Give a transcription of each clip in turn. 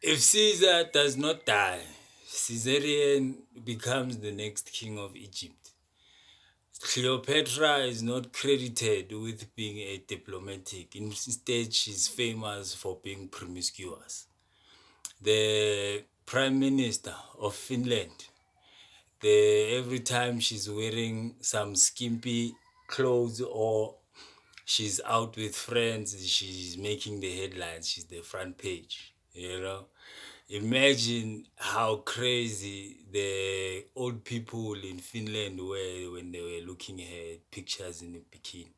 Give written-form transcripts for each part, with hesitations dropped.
If Caesar does not die, Caesarion becomes the next king of Egypt. Cleopatra is not credited with being a diplomatic. Instead, she's famous for being promiscuous. The Prime Minister of Finland, every time she's wearing some skimpy clothes or she's out with friends, she's making the headlines, she's the front page, you know. Imagine how crazy the old people in Finland were when they were looking at pictures in a bikini.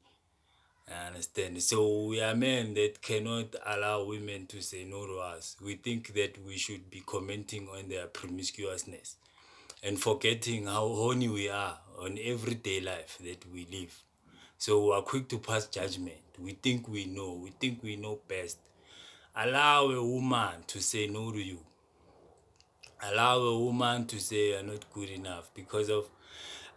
I understand. So we are men that cannot allow women to say no to us. We think that we should be commenting on their promiscuousness and forgetting how horny we are on everyday life that we live. So we are quick to pass judgment. We think we know. We think we know best. Allow a woman to say no to you. Allow a woman to say you're not good enough because of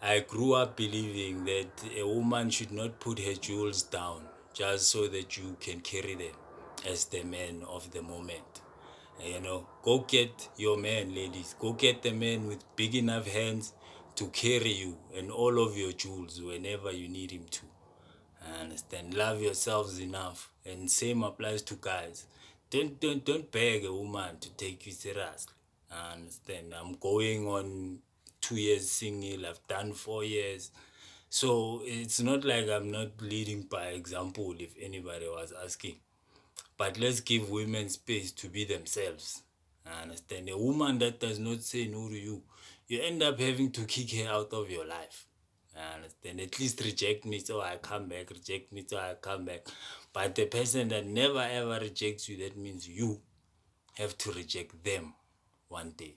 I grew up believing that a woman should not put her jewels down just so that you can carry them as the man of the moment. You know, go get your man, ladies. Go get the man with big enough hands to carry you and all of your jewels whenever you need him to. I understand. Love yourselves enough. And same applies to guys. Don't beg a woman to take you seriously. I understand. I'm going on 2 years single. I've done 4 years. So it's not like I'm not leading by example if anybody was asking. But let's give women space to be themselves. I understand. A woman that does not say no to you, you end up having to kick her out of your life. I understand. At least reject me so I come back. Reject me so I come back. But the person that never ever rejects you, that means you have to reject them one day.